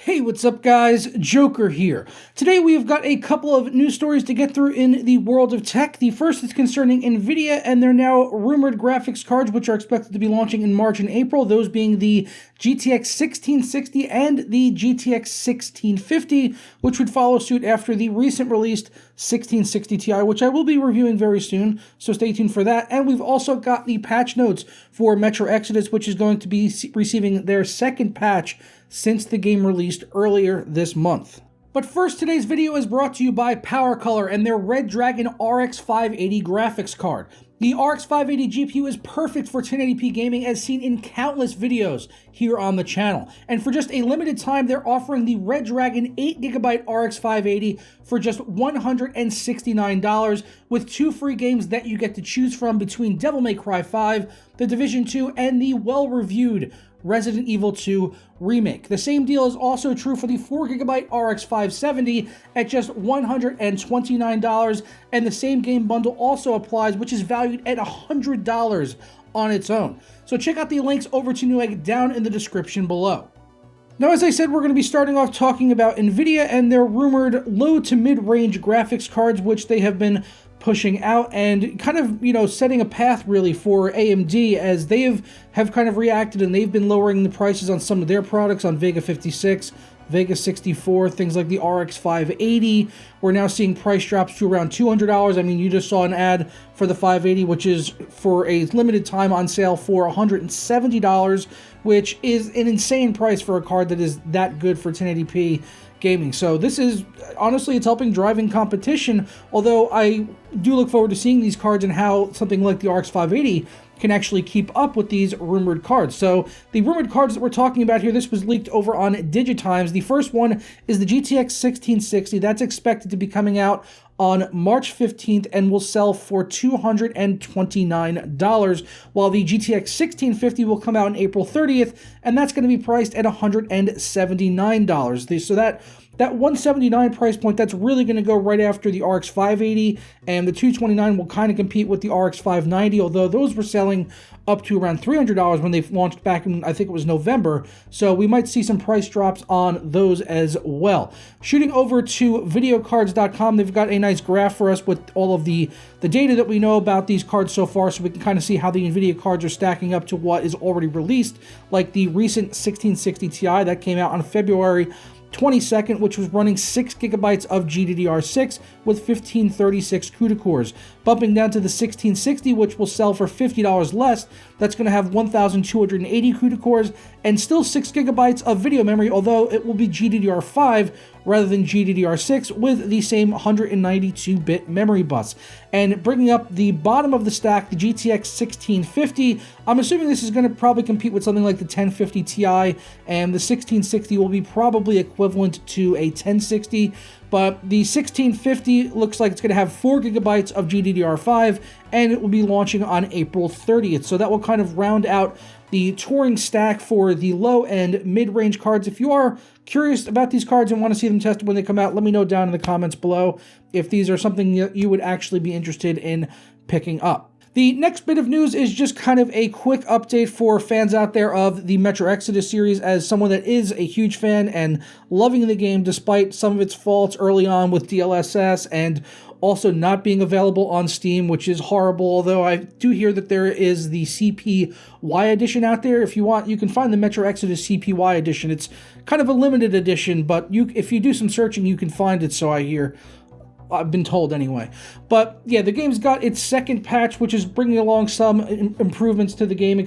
Hey, what's up guys? Joker here. Today we've got a couple of news stories to get through in the world of tech. The first is concerning NVIDIA and their now rumored graphics cards, which are expected to be launching in March and April, those being the GTX 1660 and the GTX 1650, which would follow suit after the recent released 1660 Ti, which I will be reviewing very soon, so stay tuned for that. And we've also got the patch notes for Metro Exodus, which is going to be receiving their second patch since the game released earlier this month. But first, today's video is brought to you by PowerColor and their Red Dragon RX 580 graphics card. The RX 580 GPU is perfect for 1080p gaming as seen in countless videos here on the channel. And for just a limited time, they're offering the Red Dragon 8GB RX 580 for just $169 with 2 free games that you get to choose from between Devil May Cry 5, The Division 2, and the well-reviewed Resident Evil 2 Remake. The same deal is also true for the 4GB RX 570 at just $129, and the same game bundle also applies, which is valued at $100 on its own. So check out the links over to Newegg down in the description below. Now, as I said, we're going to be starting off talking about NVIDIA and their rumored low to mid-range graphics cards, which they have been pushing out and kind of, setting a path really for AMD as they have kind of reacted, and they've been lowering the prices on some of their products on Vega 56, Vega 64, things like the RX 580. We're now seeing price drops to around $200. I mean, you just saw an ad for the 580, which is for a limited time on sale for $170, which is an insane price for a card that is that good for 1080p gaming. So this is, honestly, it's helping driving competition, although I do look forward to seeing these cards and how something like the RX 580 can actually keep up with these rumored cards. So the rumored cards that we're talking about here, this was leaked over on Digitimes. The first one is the GTX 1660. That's expected to be coming out on March 15th and will sell for $229, while the GTX 1650 will come out on April 30th, and that's going to be priced at $179. So that $179 price point, that's really going to go right after the RX 580, and the $229 will kind of compete with the RX 590, although those were selling up to around $300 when they launched back in, I think it was November, so we might see some price drops on those as well. Shooting over to videocards.com, they've got a nice graph for us with all of the data that we know about these cards so far, so we can kind of see how the NVIDIA cards are stacking up to what is already released, like the recent 1660 Ti that came out on February 22nd, which was running 6GB of GDDR6 with 1536 CUDA cores. Bumping down to the 1660, which will sell for $50 less, that's going to have 1280 CUDA cores and still 6GB of video memory, although it will be GDDR5 rather than GDDR6 with the same 192-bit memory bus. And bringing up the bottom of the stack, the GTX 1650, I'm assuming this is going to probably compete with something like the 1050 Ti, and the 1660 will be probably equivalent to a 1060, but the 1650 looks like it's going to have 4GB of GDDR5, and it will be launching on April 30th. So that will kind of round out the Turing stack for the low-end mid-range cards. If you are curious about these cards and want to see them tested when they come out, let me know down in the comments below if these are something that you would actually be interested in picking up. The next bit of news is just kind of a quick update for fans out there of the Metro Exodus series. As someone that is a huge fan and loving the game despite some of its faults early on with DLSS and also not being available on Steam, which is horrible, although I do hear that there is the CPY edition out there. If you want, you can find the Metro Exodus CPY edition. It's kind of a limited edition, but if you do some searching, you can find it, so I hear. I've been told anyway. But yeah, the game's got its second patch, which is bringing along some improvements to the game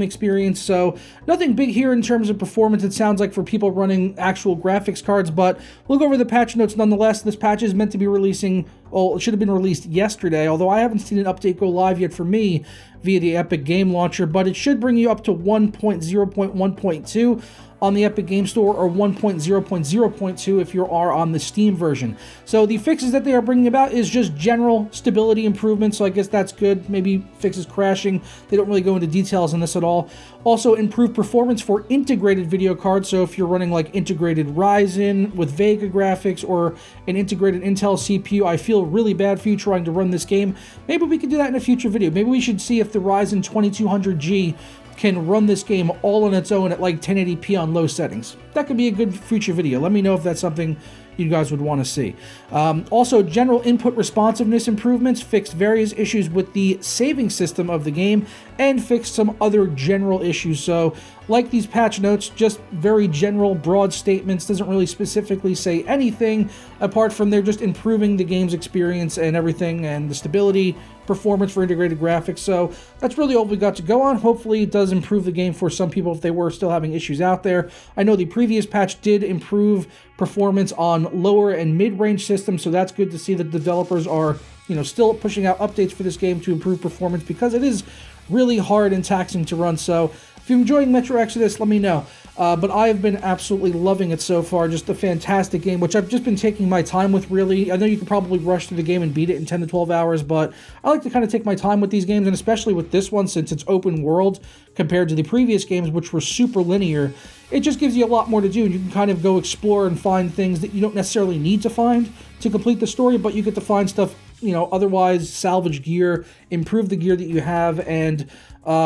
experience. So nothing big here in terms of performance, it sounds like, for people running actual graphics cards, but we'll go over the patch notes nonetheless. This patch is meant to be releasing, well, it should have been released yesterday, although I haven't seen an update go live yet for me via the Epic Game Launcher, but it should bring you up to 1.0.1.2 on the Epic Game Store, or 1.0.0.2 if you are on the Steam version. So the fixes that they are bringing about is just general stability improvements, so I guess that's good. Maybe fixes crashing. They don't really go into details on this at all. Also, improved performance for integrated video cards, so if you're running like integrated Ryzen with Vega graphics or an integrated Intel CPU, I feel really bad for you trying to run this game. Maybe we could do that in a future video. Maybe we should see if the Ryzen 2200G can run this game all on its own at like 1080p on low settings. That could be a good future video. Let me know if that's something you guys would want to see. Also, general input responsiveness improvements, fixed various issues with the saving system of the game, and fixed some other general issues. So, like these patch notes, just very general, broad statements, doesn't really specifically say anything, apart from they're just improving the game's experience and everything, and the stability, performance for integrated graphics. So that's really all we got to go on. Hopefully it does improve the game for some people if they were still having issues out there. I know the previous patch did improve performance on lower and mid-range systems, so that's good to see that developers are, still pushing out updates for this game to improve performance, because it is really hard and taxing to run. So if you're enjoying Metro Exodus, let me know. But I have been absolutely loving it so far. Just a fantastic game, which I've just been taking my time with, really. I know you can probably rush through the game and beat it in 10 to 12 hours, but I like to kind of take my time with these games, and especially with this one, since it's open world compared to the previous games, which were super linear. It just gives you a lot more to do, and you can kind of go explore and find things that you don't necessarily need to find to complete the story, but you get to find stuff, otherwise salvage gear, improve the gear that you have, and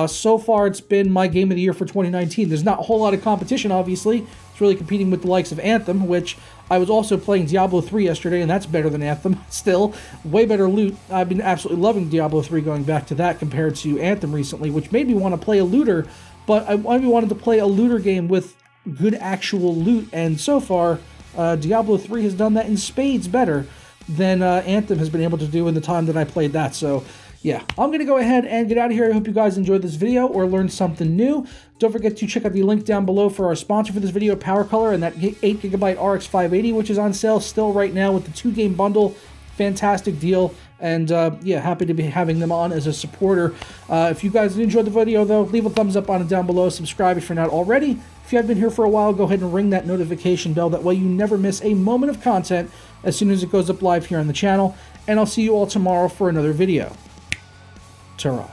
so far it's been my game of the year for 2019. There's not a whole lot of competition, obviously. It's really competing with the likes of Anthem, which I was also playing Diablo 3 yesterday, and that's better than Anthem. Still, way better loot. I've been absolutely loving Diablo 3 going back to that compared to Anthem recently, which made me want to play a looter, but I wanted to play a looter game with good actual loot, and so far, Diablo 3 has done that in spades better than Anthem has been able to do in the time that I played that. So yeah, I'm going to go ahead and get out of here. I hope you guys enjoyed this video or learned something new. Don't forget to check out the link down below for our sponsor for this video, PowerColor, and that 8GB RX 580, which is on sale still right now with the 2-game bundle. Fantastic deal, and yeah, happy to be having them on as a supporter. If you guys enjoyed the video, though, leave a thumbs up on it down below. Subscribe if you're not already. If you have been here for a while, go ahead and ring that notification bell. That way you never miss a moment of content as soon as it goes up live here on the channel. And I'll see you all tomorrow for another video. Ta-ra.